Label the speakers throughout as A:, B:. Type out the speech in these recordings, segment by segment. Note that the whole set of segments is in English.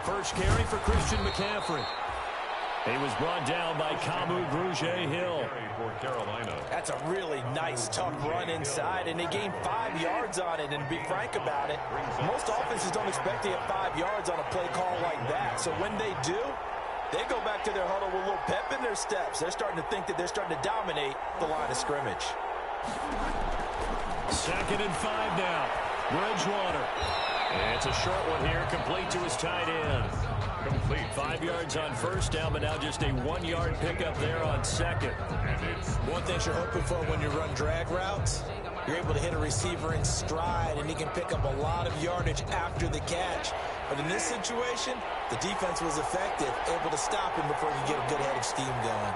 A: First carry for Christian McCaffrey. He was brought down by LOxCRUCIALxOL's.
B: That's a really nice, tough run inside, and they gained 5 yards on it. And to be frank about it, most offenses don't expect to get 5 yards on a play call like that. So when they do, they go back to their huddle with a little pep in their steps. They're starting to think that they're starting to dominate the line of scrimmage.
A: 2nd and 5 now. Bridgewater. And it's a short one here, complete to his tight end. Complete. 5 yards on first down, but now just a 1-yard pickup there on second.
B: One thing you're hoping for when you run drag routes, you're able to hit a receiver in stride, and he can pick up a lot of yardage after the catch. But in this situation, the defense was effective, able to stop him before he could get a good head of steam going.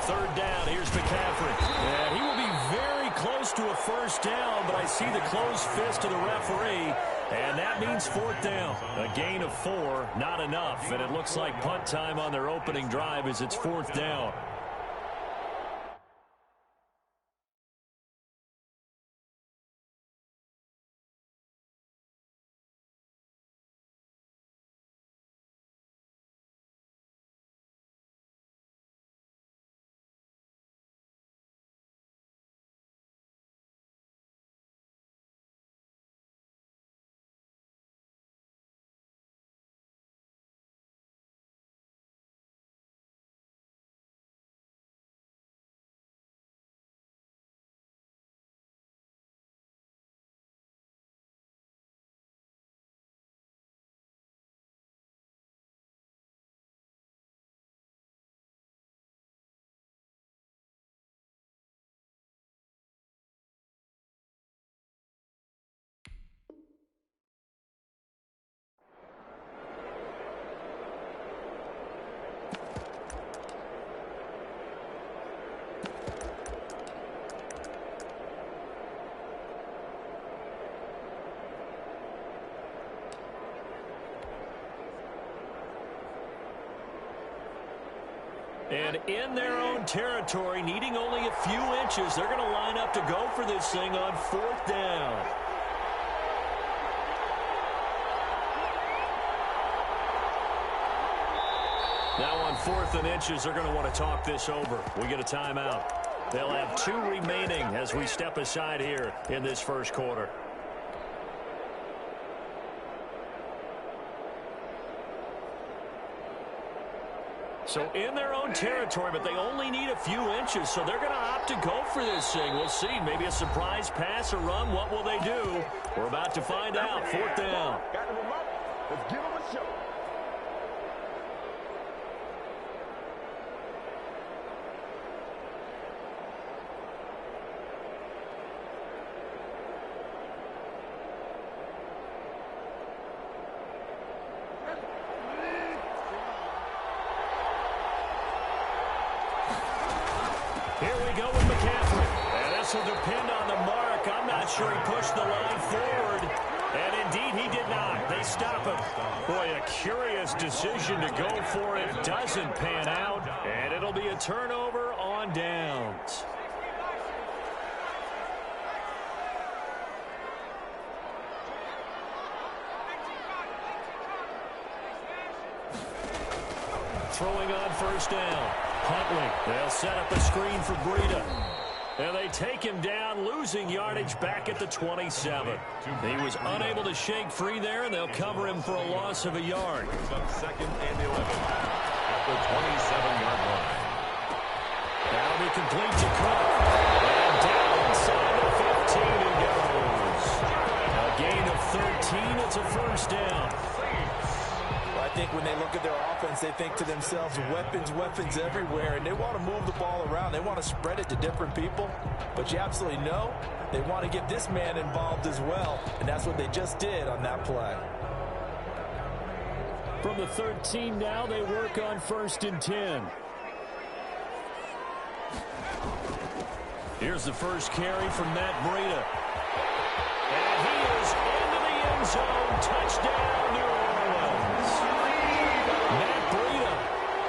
A: 3rd down, here's McCaffrey. And he will be very close to a first down, but I see the closed fist of the referee, and that means 4th down. A gain of 4, not enough, and it looks like punt time on their opening drive as it's 4th down. And in their own territory, needing only a few inches, they're going to line up to go for this thing on 4th down. Now on 4th and inches, they're going to want to talk this over. We get a timeout. They'll have 2 remaining as we step aside here in this first quarter. So in their own territory, but they only need a few inches, so they're going to opt to go for this thing. We'll see. Maybe a surprise pass or run. What will they do? We're about to find out. 4th down.
C: Got him up. Let's give him a show.
A: Here we go with McCaffrey. And this will depend on the mark. I'm not sure he pushed the line forward. And indeed, he did not. They stop him. Boy, a curious decision to go for it. Doesn't pan out. And it'll be a turnover on downs. Throwing on first down. Huntley, they'll set up a screen for Breida. And they take him down, losing yardage back at the 27. He was unable to shake free there, and they'll cover him for a loss of a yard.
C: 2nd and 11 at the 27-yard line.
A: That'll be complete to Cook. And down inside the 15 he goes. A gain of 13. It's a first down.
B: I think when they look at their offense, they think to themselves, weapons, weapons everywhere, and they want to move the ball around. They want to spread it to different people, but you absolutely know they want to get this man involved as well, and that's what they just did on that play.
A: From the 13 now, they work on 1st and 10. Here's the first carry from Matt Breida. And he is into the end zone. Touchdown, New Orleans. Matt Breida,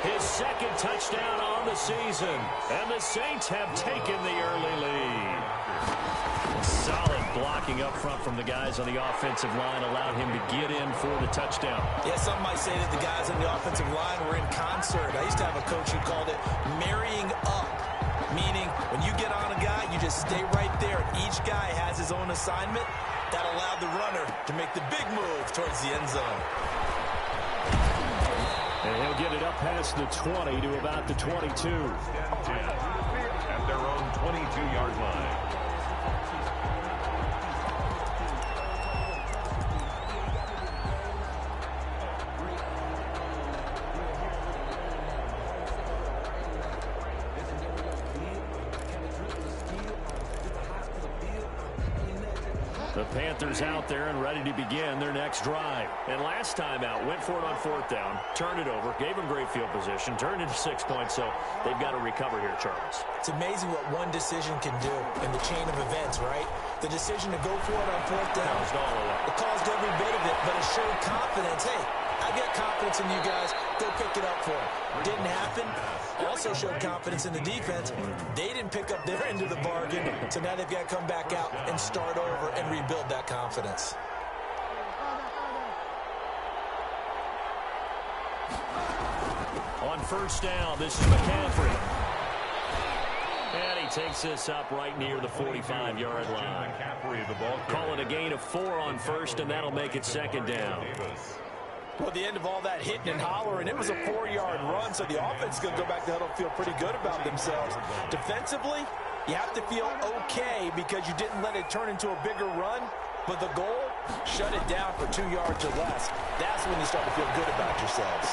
A: his 2nd touchdown on the season. And the Saints have taken the early lead. Solid blocking up front from the guys on the offensive line allowed him to get in for the touchdown.
B: Yeah, some might say that the guys on the offensive line were in concert. I used to have a coach who called it marrying up, meaning when you get on a guy, you just stay right there. Each guy has his own assignment. That allowed the runner to make the big move towards the end zone.
A: And he'll get it up past the 20 to about the 22.
C: At their own 22-yard line.
A: The Panthers out there and ready to begin their next drive. And last time out, went for it on 4th down, turned it over, gave them great field position, turned into 6 points, so they've got to recover here, Charles.
B: It's amazing what one decision can do in the chain of events, right? The decision to go for it on 4th down, it caused every bit of it, but it showed confidence. Hey, I've got confidence in you guys. Go pick it up for it. Didn't happen. Also showed confidence in the defense. They didn't pick up their end of the bargain, so now they've got to come back out and start over and rebuild that confidence.
A: On 1st down, this is McCaffrey. And he takes this up right near the 45-yard line. Call it a gain of 4 on 1st, and that'll make it 2nd down.
B: Well, at the end of all that hitting and hollering, it was a 4-yard run, so the offense is going to go back to huddle and feel pretty good about themselves. Defensively, you have to feel okay because you didn't let it turn into a bigger run, but the goal, shut it down for 2 yards or less. That's when you start to feel good about yourselves.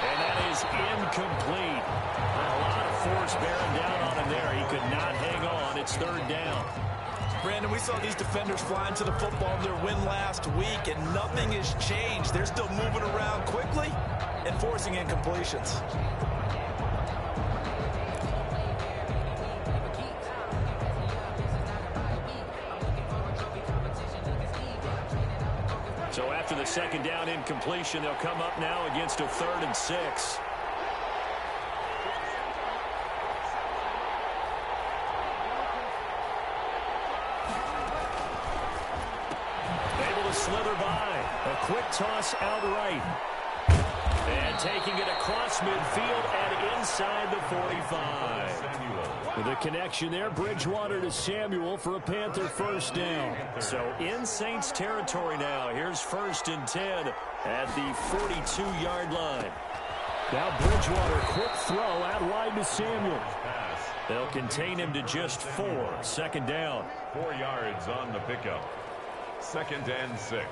A: And that is incomplete. A lot of force bearing down on him there. He could not hang on. It's 3rd down.
B: Brandon, we saw these defenders flying to the football in their win last week, and nothing has changed. They're still moving around quickly and forcing incompletions.
A: So after the 2nd down incompletion, they'll come up now against a 3rd and 6. Slither by. A quick toss out right. And taking it across midfield and inside the 45. With a connection there, Bridgewater to Samuel for a Panther 1st down. So in Saints territory now. Here's 1st and 10 at the 42-yard line. Now Bridgewater, quick throw out wide to Samuel. They'll contain him to just 4. 2nd down.
C: 4 yards on the pickup. 2nd and 6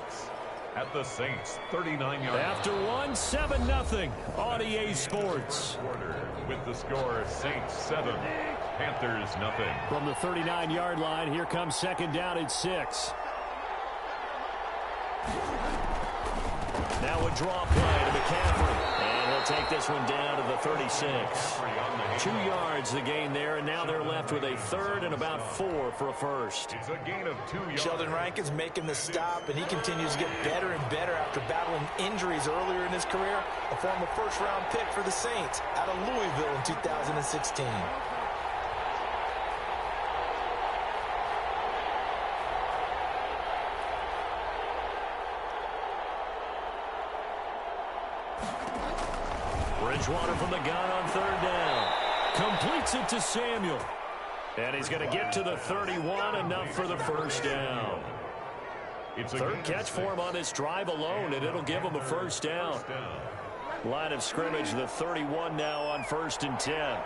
C: at the Saints 39-yard line.
A: After 7-0 on EA Sports.
C: With the score Saints 7, Panthers 0.
A: From the 39-yard line, here comes 2nd down at 6. Now a draw play to McCaffrey. And he'll take this one down to the 36. 2 yards the gain there, and now they're left with a 3rd and about 4 for a 1st.
C: It's a gain of 2 yards.
B: Sheldon Rankins making the stop, and he continues to get better and better after battling injuries earlier in his career. A former 1st-round pick for the Saints out of Louisville in 2016.
A: Bridgewater from the gun on 3rd down. Completes it to Samuel. And he's going to get to the 31, enough for the 1st down.
C: It's a
A: 3rd catch for him on this drive alone, and it'll give him a 1st down. Line of scrimmage, the 31 now on 1st and 10.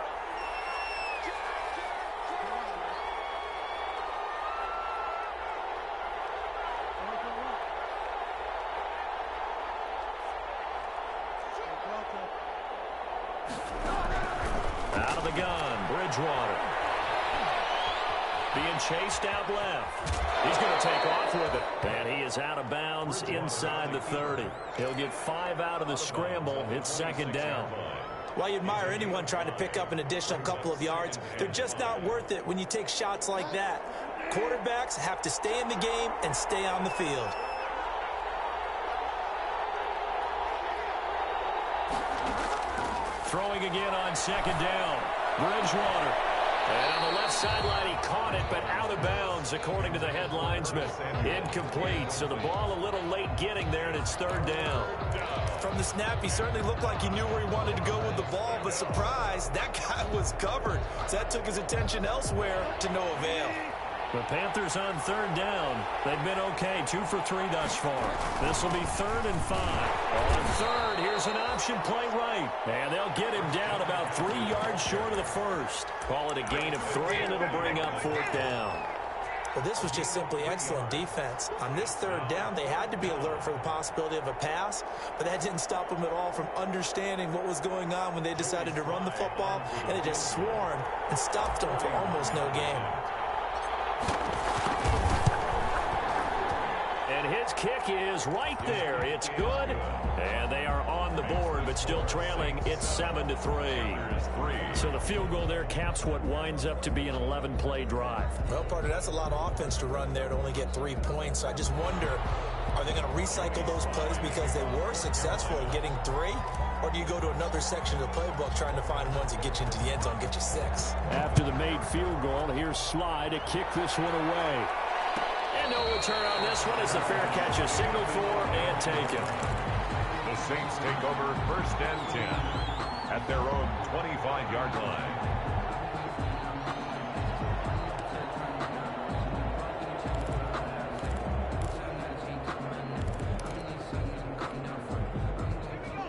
A: Out of the gun, Bridgewater. Being chased out left. He's going to take off with it. And he is out of bounds inside the 30. He'll get 5 out of the scramble. It's 2nd down.
B: Well, you admire anyone trying to pick up an additional couple of yards. They're just not worth it when you take shots like that. Quarterbacks have to stay in the game and stay on the field.
A: Throwing again on 2nd down. Bridgewater. And on the left sideline, he caught it, but out of bounds, according to the head linesman. Incomplete, so the ball a little late getting there, and it's third down.
B: From the snap, he certainly looked like he knew where he wanted to go with the ball, but surprise, that guy was covered. So that took his attention elsewhere to no avail.
A: The Panthers on third down. They've been okay, 2 for 3 thus far. This will be 3rd and 5. On third, here's an option play right. And they'll get him down about 3 yards short of the first. Call it a gain of 3, and it'll bring up 4th down.
B: Well, this was just simply excellent defense. On this third down, they had to be alert for the possibility of a pass, but that didn't stop them at all from understanding what was going on when they decided to run the football, and it just swarmed and stopped them for almost no gain.
A: And his kick is right there. It's good. And they are on the board, but still trailing. It's 7-3. So the field goal there caps what winds up to be an 11-play drive.
B: Well, partner, that's a lot of offense to run there to only get 3 points. So I just wonder, are they going to recycle those plays because they were successful in getting 3? Or do you go to another section of the playbook trying to find ones that get you into the end zone, get you 6?
A: After the made field goal, here's Sly to kick this one away. And no return on this one as the fair catch is signaled for and taken.
C: The Saints take over 1st and 10 at their own 25-yard line.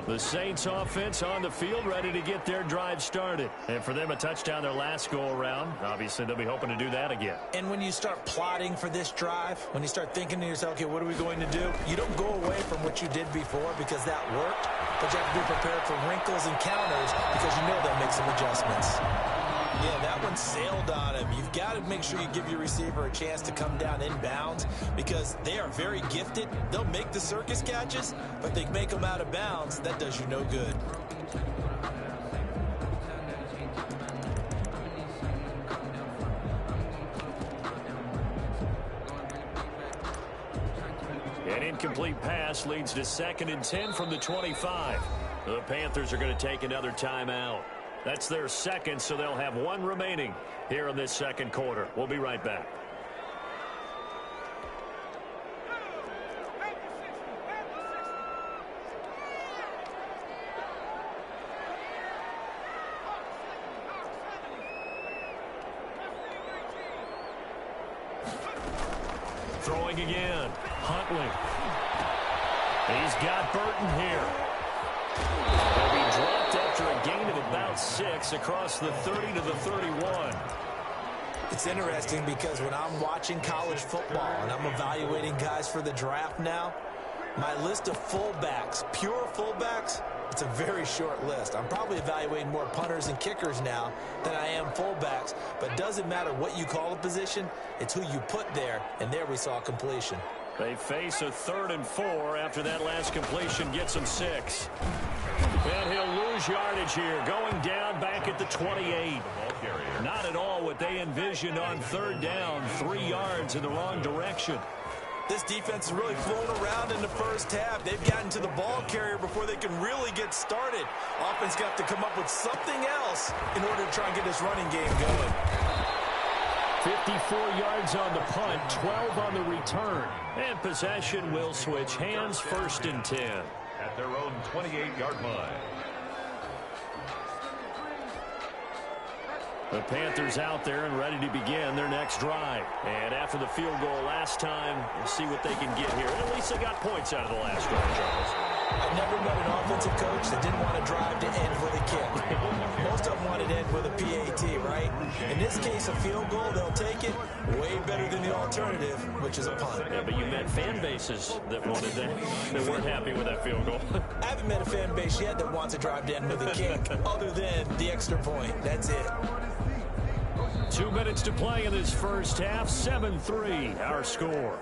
A: The Saints offense on the field, ready to get their drive started. And for them, a touchdown their last go-around. Obviously, they'll be hoping to do that again.
B: And when you start plotting for this drive, when you start thinking to yourself, okay, what are we going to do? You don't go away from what you did before because that worked, but you have to be prepared for wrinkles and counters because you know they'll make some adjustments. Yeah, that one sailed on him. You've got to make sure you give your receiver a chance to come down inbounds because they are very gifted. They'll make the circus catches, but they make them out of bounds. That does you no good.
A: An incomplete pass leads to 2nd and 10 from the 25. The Panthers are going to take another timeout. That's their second, so they'll have 1 remaining here in this second quarter. We'll be right back. Throwing again. Huntley. He's got Burton here. He'll be dropped after a gain of about 6 across the 30 to the 31.
B: It's interesting because when I'm watching college football and I'm evaluating guys for the draft now, my list of fullbacks, pure fullbacks, it's a very short list. I'm probably evaluating more punters and kickers now than I am fullbacks, but it doesn't matter what you call a position, it's who you put there, and there we saw completion.
A: They face a 3rd and 4 after that last completion gets them 6. And he'll lose yardage here, going down back at the 28. Not at all what they envisioned on 3rd down, 3 yards in the wrong direction.
B: This defense is really flown around in the first half. They've gotten to the ball carrier before they can really get started. Offense got to come up with something else in order to try and get this running game going.
A: 54 yards on the punt, 12 on the return. And possession will switch hands, 1st and 10.
C: At their own 28-yard line.
A: The Panthers out there and ready to begin their next drive. And after the field goal last time, we'll see what they can get here. At least they got points out of the last drive, Charles.
B: I've never met an offensive coach that didn't want to drive to end with a kick. Most of them wanted to end with a PAT, right? In this case, a field goal, they'll take it. Way better than the alternative, which is a punt.
A: Yeah, but you met fan bases that wanted that, that weren't happy with that field goal.
B: I haven't met a fan base yet that wants to drive to end with a kick, other than the extra point. That's it.
A: 2 minutes to play in this first half. 7-3, our score.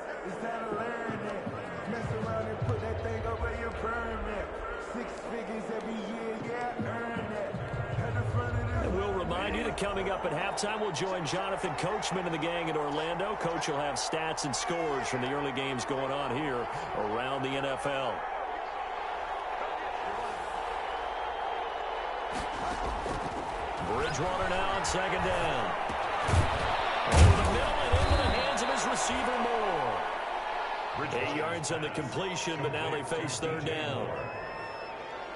A: And we'll remind you that coming up at halftime, we'll join Jonathan Coachman and the gang in Orlando. Coach will have stats and scores from the early games going on here around the NFL. Bridgewater now on 2nd down. Over the middle and into the hands of his receiver Moore. 8 yards on the completion, but now they face third down.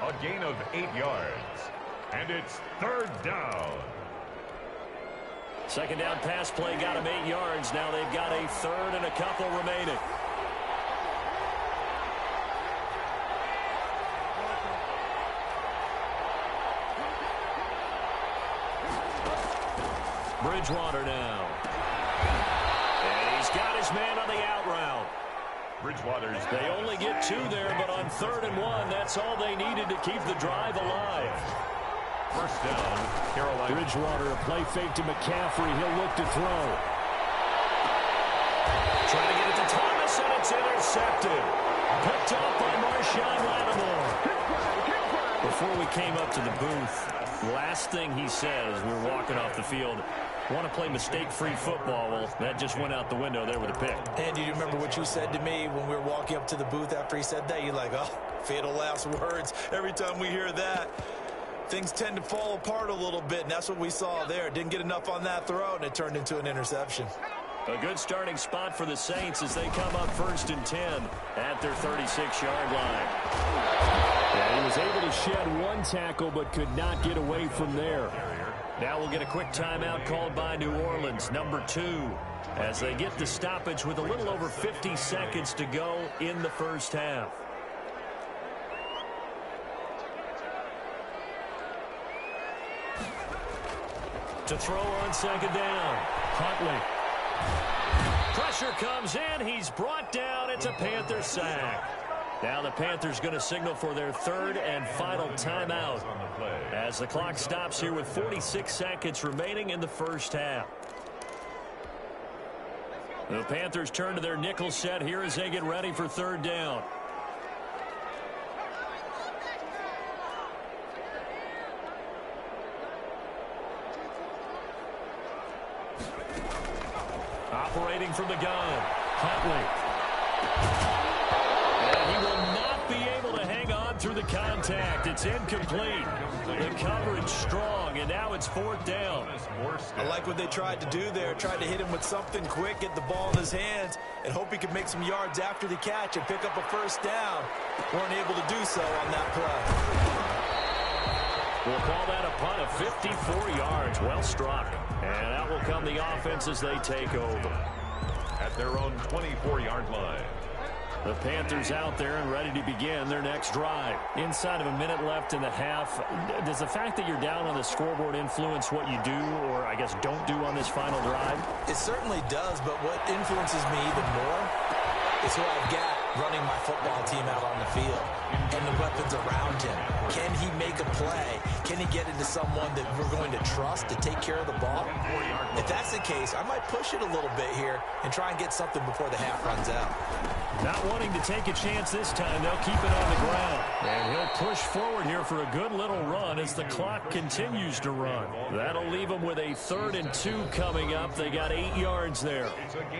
C: A gain of 8 yards. And it's third down.
A: Second down pass play got him 8 yards. Now they've got a third and a couple remaining. Bridgewater now. And he's got his man on the out route.
C: Bridgewater's.
A: They only get 2 there, but on 3rd and 1, that's all they needed to keep the drive alive.
C: First down, Carolina.
A: Bridgewater, a play fake to McCaffrey. He'll look to throw. Trying to get it to Thomas, and it's intercepted. Picked up by Marshawn Lattimore. Before we came up to the booth, last thing he said as we were walking off the field, want to play mistake-free football. Well, that just went out the window there with a pick.
B: And do you remember what you said to me when we were walking up to the booth after he said that? You're like, oh, fatal last words. Every time we hear that, things tend to fall apart a little bit, and that's what we saw there. Didn't get enough on that throw, and it turned into an interception.
A: A good starting spot for the Saints as they come up 1st and 10 at their 36-yard line. Yeah, he was able to shed 1 tackle but could not get away from there. Now we'll get a quick timeout called by New Orleans, number 2, as they get the stoppage with a little over 50 seconds to go in the first half. To throw on 2nd down, Huntley. Pressure comes in. He's brought down. It's a Panther sack. Now the Panthers going to signal for their 3rd and final timeout as the clock stops here with 46 seconds remaining in the first half. The Panthers turn to their nickel set here as they get ready for 3rd down. Operating from the gun, Huntley. And he will not be able to hang on through the contact. It's incomplete. The coverage strong, and now it's 4th down.
B: I like what they tried to do there. Tried to hit him with something quick, get the ball in his hands, and hope he could make some yards after the catch and pick up a 1st down. Weren't able to do so on that play.
A: We'll call that a punt of 54 yards. Well struck. And out will come the offense as they take over.
C: At their own 24-yard line.
A: The Panthers out there and ready to begin their next drive. Inside of a minute left in the half, does the fact that you're down on the scoreboard influence what you do or, I guess, don't do on this final drive?
B: It certainly does, but what influences me even more is who I've got running my football team out on the field and the weapons around him. Can he make a play? Can he get into someone that we're going to trust to take care of the ball? If that's the case, I might push it a little bit here and try and get something before the half runs out.
A: Not wanting to take a chance this time, they'll keep it on the ground. And he'll push forward here for a good little run as the clock continues to run. That'll leave them with a 3rd and 2 coming up. They got 8 yards there.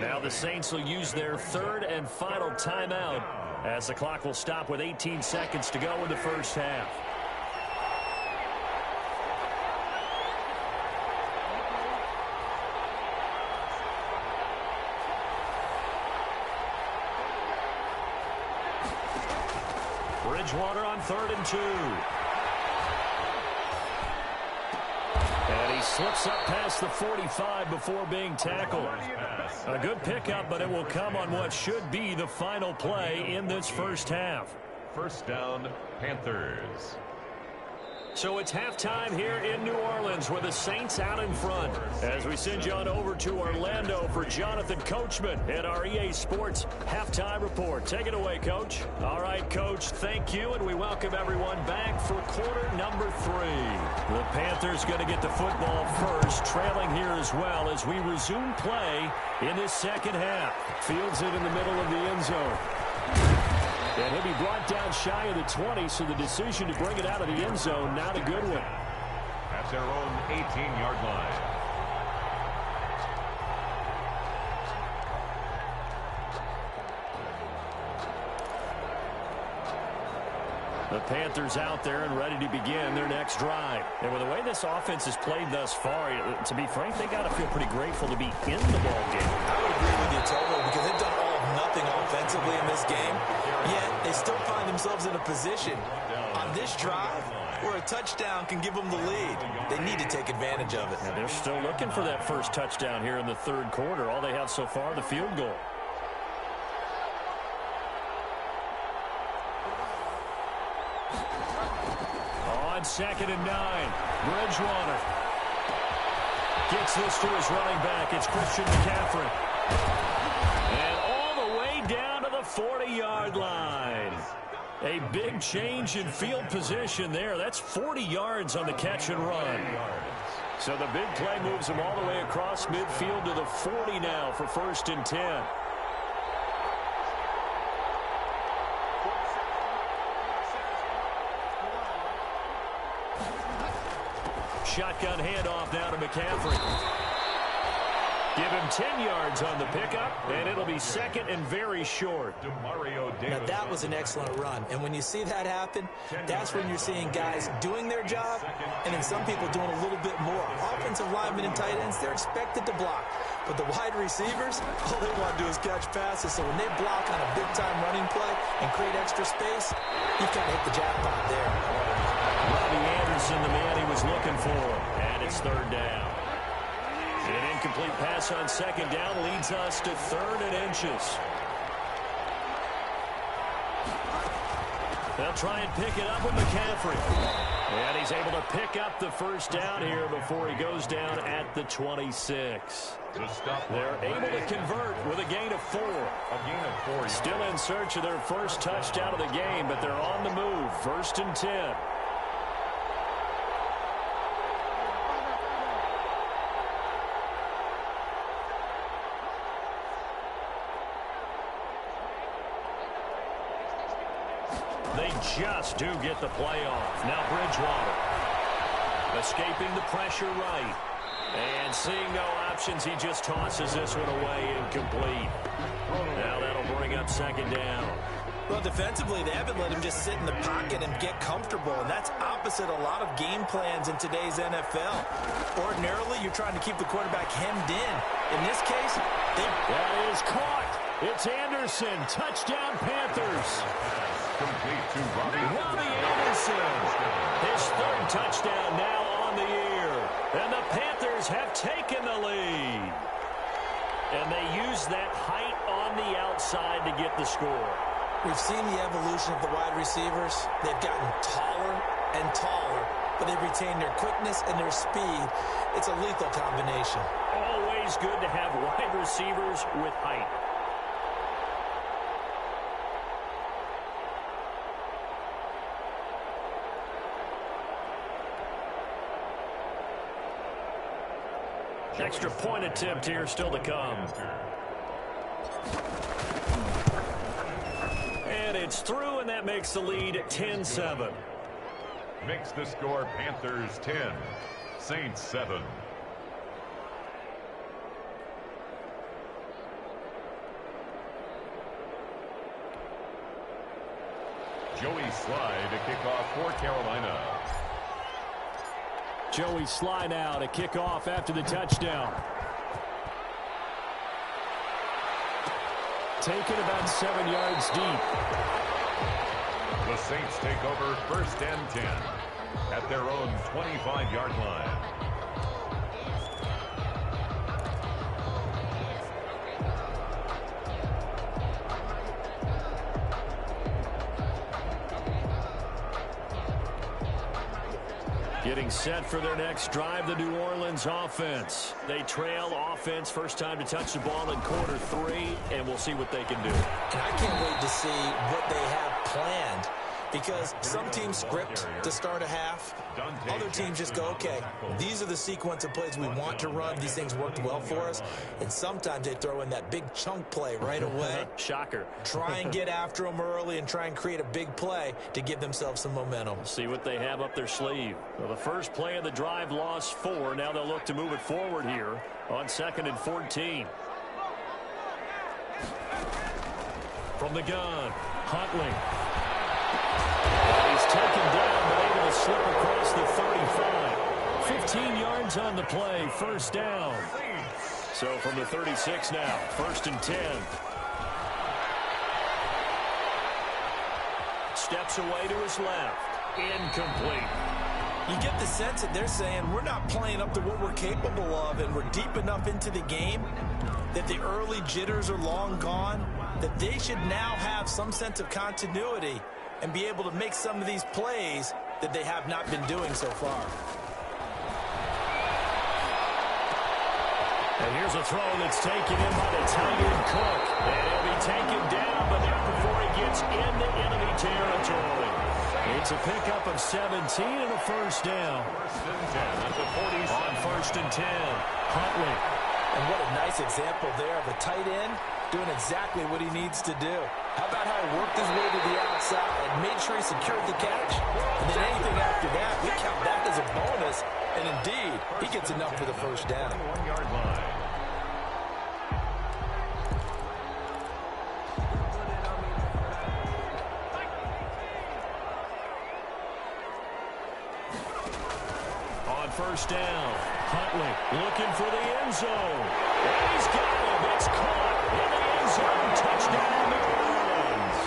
A: Now the Saints will use their 3rd and final timeout as the clock will stop with 18 seconds to go in the first half. Bridgewater on 3rd and 2. And he slips up past the 45 before being tackled. A good pickup, but it will come on what should be the final play in this first half.
C: First down, Panthers.
A: So it's halftime here in New Orleans with the Saints out in front. As we send you on over to Orlando for Jonathan Coachman at our EA Sports Halftime Report. Take it away, Coach. All right, Coach, thank you, and we welcome everyone back for quarter number 3. The Panthers going to get the football first, trailing here as well as we resume play in this second half. Fields it in the middle of the end zone. And he'll be brought down shy of the 20, so the decision to bring it out of the end zone, not a good one.
C: At their own 18-yard line.
A: The Panthers out there and ready to begin their next drive. And with the way this offense has played thus far, to be frank, they got to feel pretty grateful to be in the ball game.
B: I would agree with you totally, because they've done all of nothing offensively in this game, yet they still find themselves in a position on this drive where a touchdown can give them the lead. They need to take advantage of it.
A: And they're still looking for that first touchdown here in the third quarter. All they have so far, the field goal. On 2nd and 9, Bridgewater gets this to his running back. It's Christian McCaffrey. And all the way down to the 40-yard line. A big change in field position there. That's 40 yards on the catch and run. So the big play moves him all the way across midfield to the 40 now for 1st and 10. Shotgun handoff now to McCaffrey. Give him 10 yards on the pickup, and it'll be 2nd and very short.
B: Now, that was an excellent run, and when you see that happen, that's when you're seeing guys doing their job, and then some people doing a little bit more. Offensive linemen and tight ends, they're expected to block, but the wide receivers, all they want to do is catch passes, so when they block on a big-time running play and create extra space, you kind of hit the jackpot there.
A: Robbie Anderson, the man he was looking for, and it's 3rd down. An incomplete pass on 2nd down leads us to 3rd and inches. They'll try and pick it up with McCaffrey. And he's able to pick up the first down here before he goes down at the 26. They're able to convert with a gain of 4. Still in search of their first touchdown of the game, but they're on the move. 1st and 10. They just do get the play off. Now Bridgewater escaping the pressure right. And seeing no options, he just tosses this one away incomplete. Now that'll bring up 2nd down.
B: Well, defensively, they haven't let him just sit in the pocket and get comfortable, and that's opposite a lot of game plans in today's NFL. Ordinarily, you're trying to keep the quarterback hemmed in. In this case,
A: that is caught. It's Anderson. Touchdown, Panthers.
C: Complete to Robbie
A: Anderson. His 3rd touchdown now on the year. And the Panthers have taken the lead. And they use that height on the outside to get the score.
B: We've seen the evolution of the wide receivers. They've gotten taller and taller, but they've retained their quickness and their speed. It's a lethal combination.
A: Always good to have wide receivers with height. Extra point attempt here still to come. And it's through, and that makes the lead 10-7.
C: Makes the score Panthers 10, Saints 7. Joey Slye to kick off for Carolina.
A: Joey Slye now to kick off after the touchdown. Taken about 7 yards deep.
C: The Saints take over 1st and 10 at their own 25-yard line.
A: Getting set for their next drive, the New Orleans offense. They trail offense, first time to touch the ball in quarter 3, and we'll see what they can do.
B: And I can't wait to see what they have planned, because some teams script to start a half. Other teams just go, okay, these are the sequence of plays we want to run. These things worked well for us. And sometimes they throw in that big chunk play right away.
A: Shocker.
B: Try and get after them early and try and create a big play to give themselves some momentum.
A: See what they have up their sleeve. Well, the first play of the drive lost 4. Now they'll look to move it forward here on 2nd and 14. From the gun, Huntley. He's taken down, but able to slip across the 35. 15 yards on the play, first down. So from the 36 now, 1st and 10. Steps away to his left. Incomplete.
B: You get the sense that they're saying we're not playing up to what we're capable of, and we're deep enough into the game that the early jitters are long gone, that they should now have some sense of continuity and be able to make some of these plays that they have not been doing so far.
A: And here's a throw that's taken in by the tight end Cook. And he'll be taken down, but not before he gets into enemy territory. It's a pickup of 17 and a first down.
C: 1st and 10 at the 47.
A: On 1st and 10, Huntley.
B: And what a nice example there of a tight end doing exactly what he needs to do. How about how he worked his way to the outside and made sure he secured the catch? And then anything after that, we count that as a bonus. And indeed, he gets enough for the first down.
C: 1-yard line.
A: On 1st down, Huntley looking for the end zone. And he's got him. It's caught in the end zone. Touchdown, New Orleans.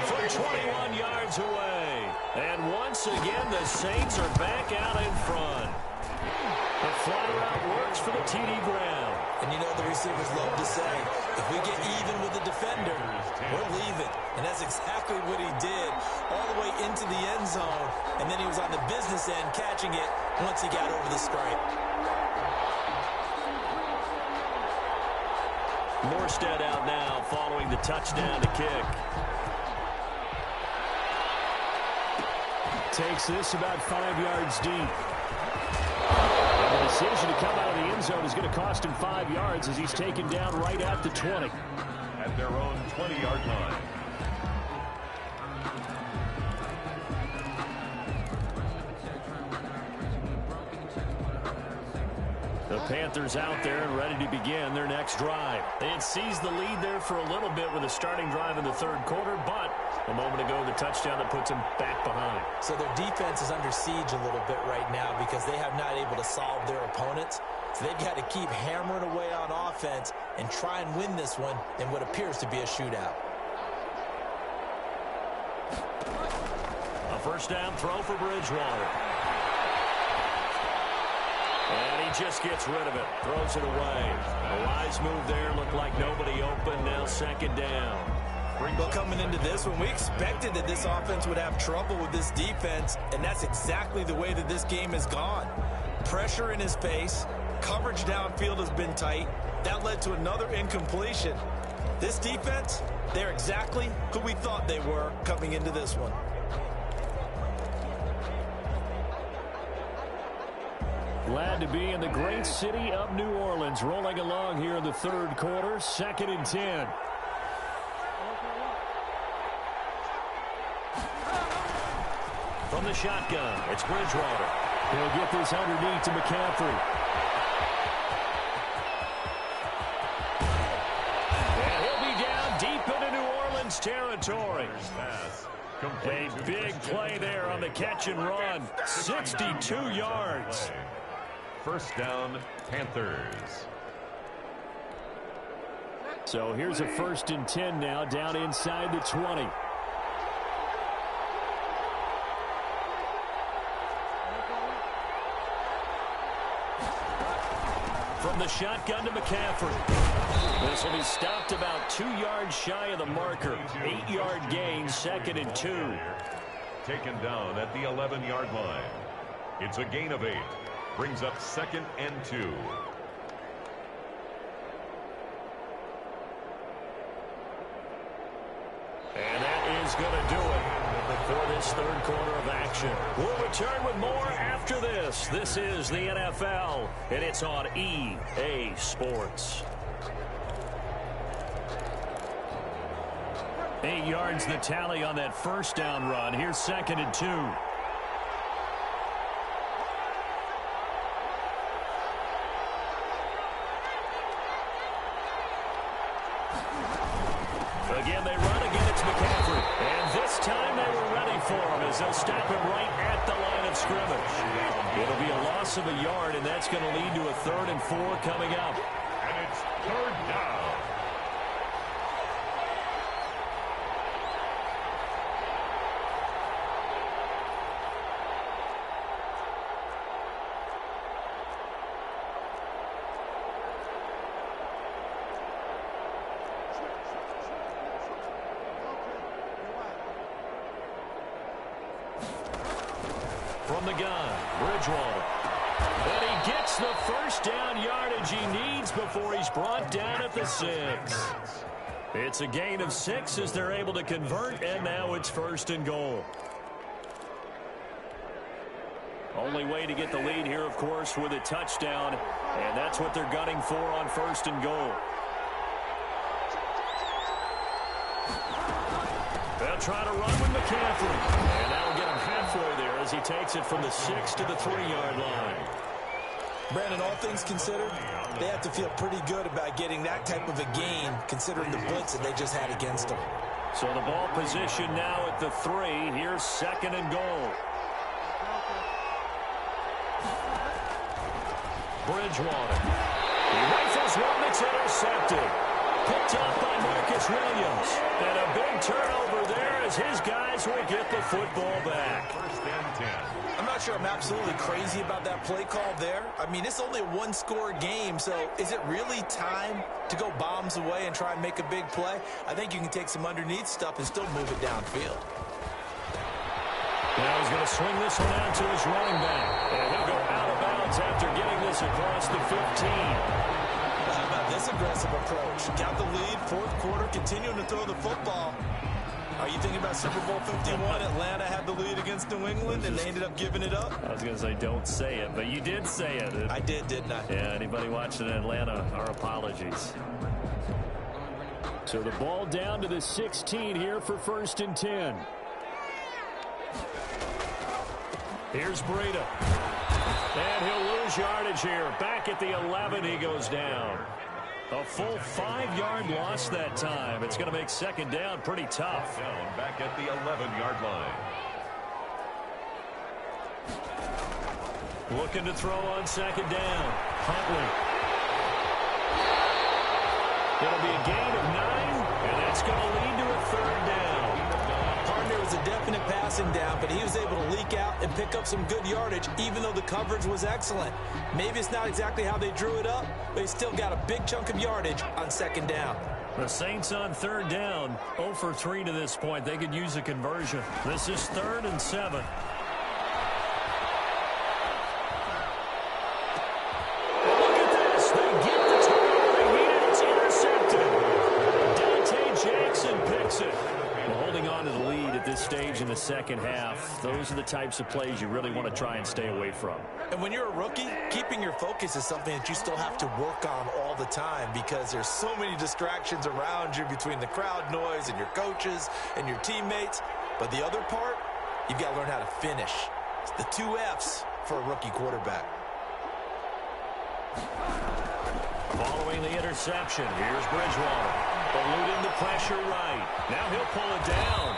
A: From 21 yards away. And once again, the Saints are back out in front. The fly route works for the TD ground.
B: And you know the receivers love to say, if we get even with the defender, we're leaving. And that's exactly what he did all the way into the end zone. And then he was on the business end catching it once he got over the stripe.
A: Morstead out now following the touchdown to kick. Takes this about 5 yards deep. And the decision to come out of the end zone is going to cost him 5 yards as he's taken down right at the 20.
C: At their own 20-yard line.
A: The Panthers out there and ready to begin their next drive. They had seized the lead there for a little bit with a starting drive in the 3rd quarter, but a moment ago, the touchdown that puts them back behind.
B: So their defense is under siege a little bit right now because they have not able to solve their opponents. So they've got to keep hammering away on offense and try and win this one in what appears to be a shootout.
A: A 1st down throw for Bridgewater. And he just gets rid of it. Throws it away. A wise move there. Looked like nobody open. Now 2nd down.
B: Well, coming into this one, we expected that this offense would have trouble with this defense, and that's exactly the way that this game has gone. Pressure in his face. Coverage downfield has been tight. That led to another incompletion. This defense, they're exactly who we thought they were coming into this one.
A: Glad to be in the great city of New Orleans. Rolling along here in the 3rd quarter. 2nd and 10. From the shotgun, it's Bridgewater. He'll get this underneath to McCaffrey. And he'll be down deep into New Orleans territory. A big play there on the catch and run. 62 yards.
C: 1st down, Panthers.
A: So here's a 1st and 10 now, down inside the 20. From the shotgun to McCaffrey. This will be stopped about 2 yards shy of the marker. 8-yard gain, 2nd and 2.
C: Taken down at the 11-yard line. It's a gain of 8. Brings up 2nd and 2.
A: And that is going to do it for this 3rd quarter of action. We'll return with more after this. This is the NFL, and it's on EA Sports. 8 yards the tally on that 1st down run. Here's 2nd and 2. Again, they run. Again, it's McCaffrey. And this time they were ready for him as they'll stop him right at the line of scrimmage. It'll be a loss of a yard, and that's going to lead to a 3rd and 4 coming up.
C: And it's 3rd down.
A: From the gun, Bridgewater. And he gets the first down yardage he needs before he's brought down at the 6. It's a gain of 6 as they're able to convert, and now it's 1st and goal. Only way to get the lead here, of course, with a touchdown, and that's what they're gunning for on 1st and goal. They'll try to run with McCaffrey, and that will get him halfway there as he takes it from the 6 to the 3-yard line.
B: Brandon, all things considered, they have to feel pretty good about getting that type of a gain, considering the blitz that they just had against them.
A: So the ball position now at the 3. Here's 2nd and goal. Bridgewater. He rifles one that's intercepted. Picked up by Marcus Williams. And a big turnover there as his guys will get the football back.
C: 1st and 10.
B: I'm not sure I'm absolutely crazy about that play call there. I mean, it's only a one-score game, so is it really time to go bombs away and try and make a big play? I think you can take some underneath stuff and still move it downfield.
A: Now he's going to swing this one out to his running back. And he'll go out of bounds after getting this across the 15.
B: How about this aggressive approach? Got the lead, 4th quarter, continuing to throw the football. Are you thinking about Super Bowl 51? Atlanta had the lead against New England, and they ended up giving it up?
A: I was going to say, don't say it, but you did say it.
B: I did, didn't I?
A: Yeah, anybody watching in Atlanta, our apologies. So the ball down to the 16 here for 1st and 10. Here's Breida. And he'll lose yardage here. Back at the 11, he goes down. A full 5-yard loss that time. It's going to make 2nd down pretty tough.
C: Down back at the 11-yard line.
A: Looking to throw on 2nd down. Huntley. It'll be a gain of 9, and that's going to lead to a 3rd down.
B: Partner was a definite passing down, but he was able to leak out and pick up some good yardage, even though the coverage was excellent. Maybe it's not exactly how they drew it up, but he still got a big chunk of yardage on 2nd down.
A: The Saints on 3rd down, 0 for 3 to this point. They could use a conversion. This is 3rd and 7. Look at this. They get the turnover they needed. It's intercepted. Dante Jackson picks it. Well, holding on to the lead at this stage in the 2nd half, those are the types of plays you really want to try and stay away from.
B: And when you're a rookie, keeping your focus is something that you still have to work on all the time because there's so many distractions around you between the crowd noise and your coaches and your teammates. But the other part, you've got to learn how to finish. It's the 2 F's for a rookie quarterback.
A: Following the interception, here's Bridgewater. Eluding the pressure right. Now he'll pull it down.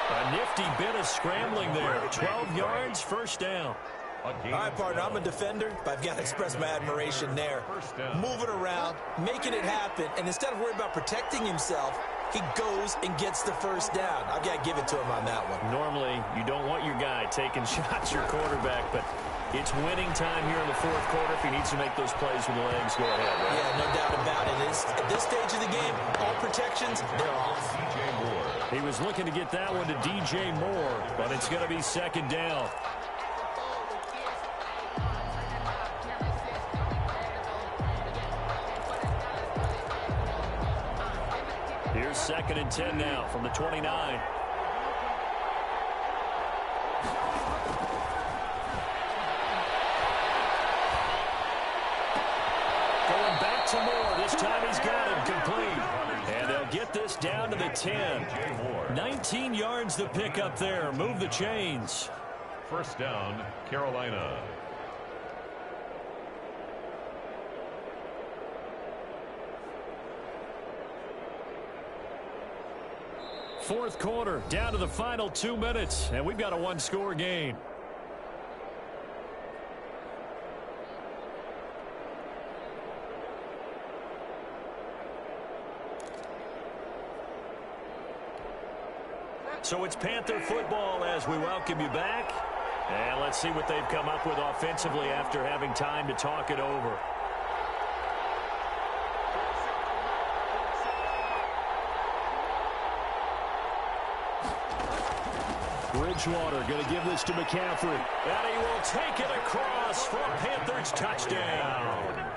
A: A nifty bit of scrambling there. 12 yards, 1st down.
B: All right, partner, I'm a defender, but I've got to express my admiration there. Moving around, making it happen, and instead of worrying about protecting himself, he goes and gets the 1st down. I've got to give it to him on that one.
A: Normally, you don't want your guy taking shots, your quarterback, but it's winning time here in the 4th quarter. If he needs to make those plays with the legs, go ahead. Right?
B: Yeah, no doubt about it. At this stage of the game, all protections, they're off.
C: DJ Moore.
A: He was looking to get that one to DJ Moore, but it's going to be 2nd down. Here's 2nd and 10 now from the 29. Going back to Moore. This time he's got him complete. And they'll get this down to the 10. 19 yards to pick up there. Move the chains.
C: 1st down, Carolina.
A: Fourth quarter, down to the final 2 minutes, and we've got a one-score game. So it's Panther football as we welcome you back. And let's see what they've come up with offensively after having time to talk it over. Bridgewater going to give this to McCaffrey. And he will take it across for a Panthers touchdown.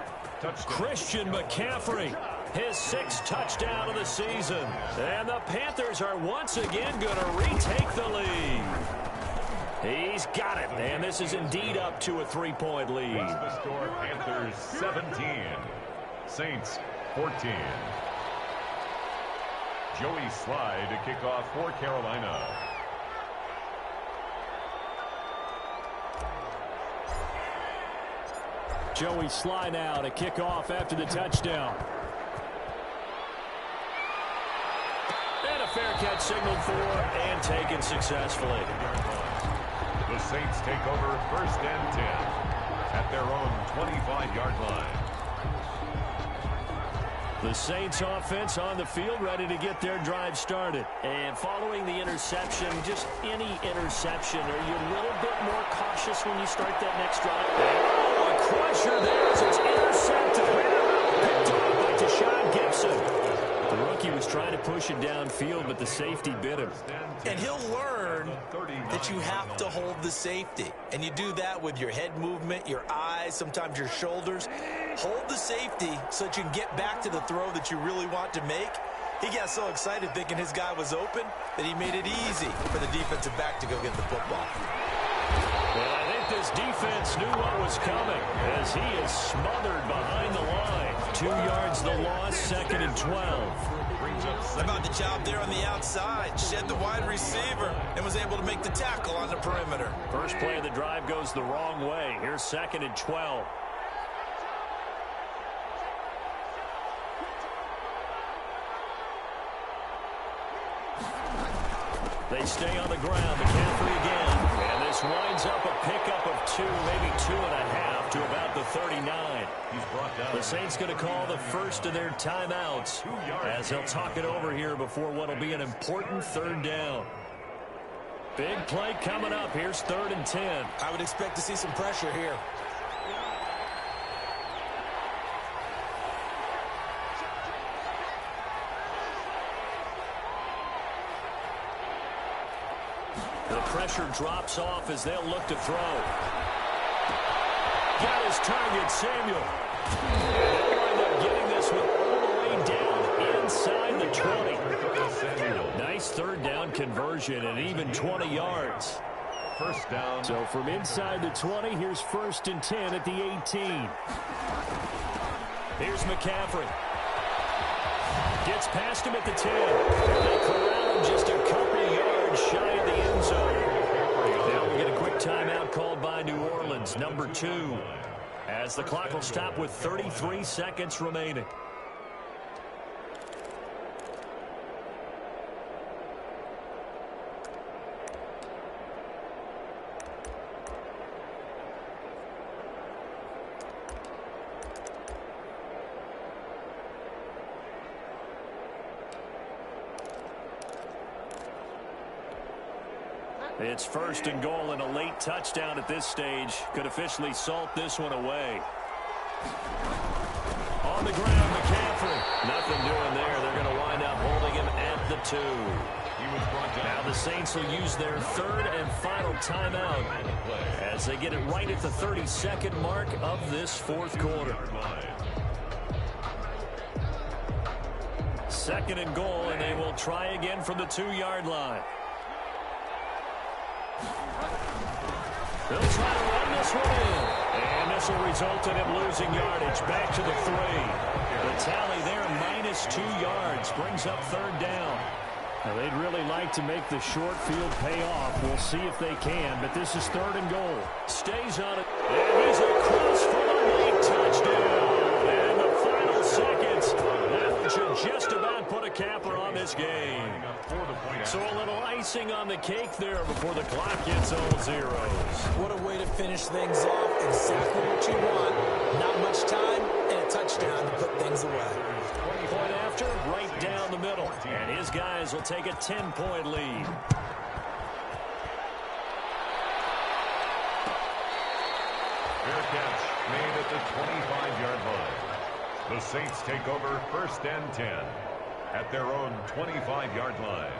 A: Christian McCaffrey, his 6th touchdown of the season. And the Panthers are once again going to retake the lead. He's got it, and this is indeed up to a 3-point lead.
C: What's the score? Panthers 17, Saints 14. Joey Slye to kick off for Carolina.
A: Joey Slye now to kick off after the touchdown. And a fair catch signaled for and taken successfully.
C: The Saints take over 1st and 10 at their own 25-yard line.
A: The Saints offense on the field ready to get their drive started. And following the interception, just any interception, are you a little bit more cautious when you start that next drive? Oh, a crusher there as it's intercepted. Picked off by Deshaun Gibson. The rookie was trying to push it downfield, but the safety bit him.
B: And he'll learn that you have to hold the safety. And you do that with your head movement, your eyes, sometimes your shoulders. Hold the safety so that you can get back to the throw that you really want to make. He got so excited thinking his guy was open that he made it easy for the defensive back to go get the football.
A: Well, I think this defense knew what was coming as he is smothered behind the line. 2 yards the loss, 2nd and 12.
B: How about the job there on the outside? Shed the wide receiver and was able to make the tackle on the perimeter.
A: First play of the drive goes the wrong way. Here's 2nd and 12. They stay on the ground. McCaffrey again. And this winds up a pickup of 2, maybe 2.5 to about the 39.
C: He's brought down.
A: The Saints going to call the first of their timeouts as they'll talk it over here before what will be an important 3rd down. Big play coming up. Here's 3rd and 10.
B: I would expect to see some pressure here.
A: The pressure drops off as they'll look to throw. Got his target, Samuel. They'll wind up getting this one all the way down inside the 20. Nice 3rd down conversion and even 20 yards.
C: First down.
A: So from inside the 20, here's 1st and 10 at the 18. Here's McCaffrey. Gets past him at the 10. They corral him just a couple yards shy of the end zone. Now we get a quick timeout called by New Orleans, number 2, as the clock will stop with 33 seconds remaining. It's 1st and goal, and a late touchdown at this stage could officially salt this one away. On the ground, McCaffrey. Nothing doing there. They're going to wind up holding him at the 2.
C: He was brought down.
A: Now the Saints will use their 3rd and final timeout as they get it right at the 32nd mark of this 4th quarter. 2nd and goal, and they will try again from the 2-yard line. They'll try to run this one in. And this will result in him losing yardage. Back to the 3. The tally there, -2 yards. Brings up 3rd down. Now, they'd really like to make the short field pay off. We'll see if they can, but this is 3rd and goal. Stays on it. And he's across for the late touchdown. And the final seconds left just about put a capper on this game. So a little icing on the cake there before the clock hits all zeros.
B: What a way to finish things off. Exactly what you want. Not much time and a touchdown to put things away.
A: Point after, right down the middle. And his guys will take a 10-point lead.
C: Fair catch made at the 25-yard line. The Saints take over 1st and 10 at their own 25-yard line.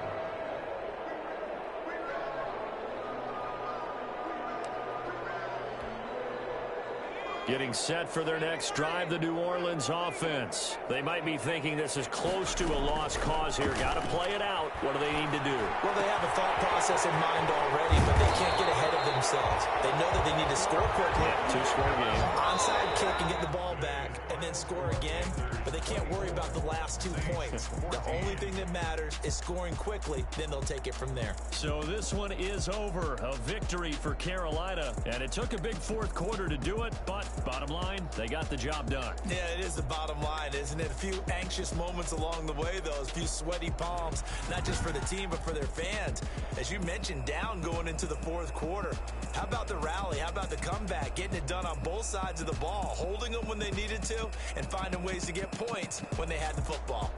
A: Getting set for their next drive, the New Orleans offense. They might be thinking this is close to a lost cause here. Got to play it out. What do they need to do?
B: Well, they have a thought process in mind already, but they can't get ahead of themselves. They know that they need to score quickly.
A: Yeah, two-score game.
B: Onside kick and get the ball back, and then score again. But they can't worry about the last 2 points. The only thing that matters is scoring quickly. Then they'll take it from there.
A: So this one is over. A victory for Carolina. And it took a big fourth quarter to do it, but bottom line, they got the job done.
B: Yeah, it is the bottom line, isn't it? A few anxious moments along the way, though. A few sweaty palms, not just for the team, but for their fans. As you mentioned, down going into the fourth quarter. How about the rally? How about the comeback? Getting it done on both sides of the ball. Holding them when they needed to and finding ways to get points when they had the football.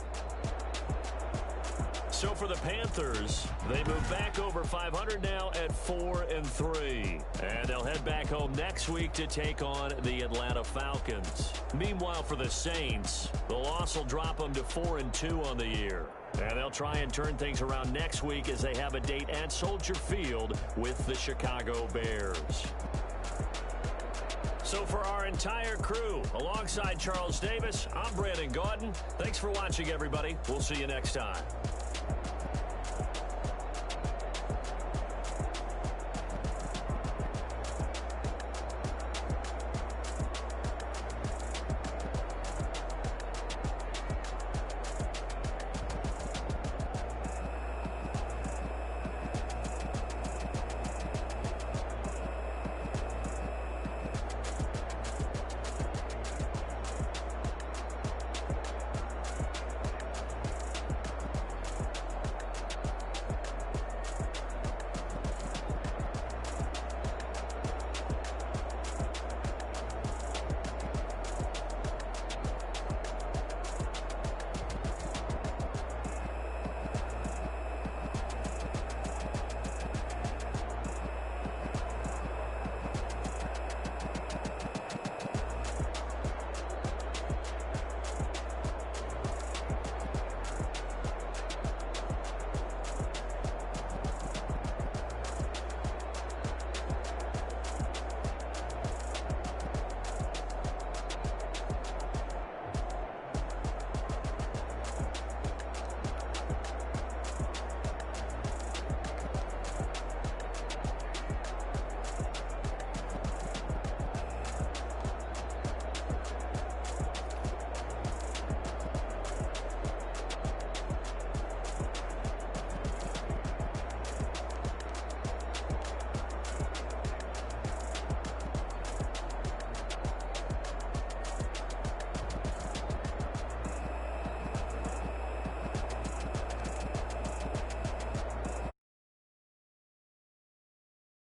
A: So for the Panthers, they move back over 500 now at 4-3. And they'll head back home next week to take on the Atlanta Falcons. Meanwhile, for the Saints, the loss will drop them to 4-2 on the year. And they'll try and turn things around next week as they have a date at Soldier Field with the Chicago Bears. So for our entire crew, alongside Charles Davis, I'm Brandon Gaudin. Thanks for watching, everybody. We'll see you next time.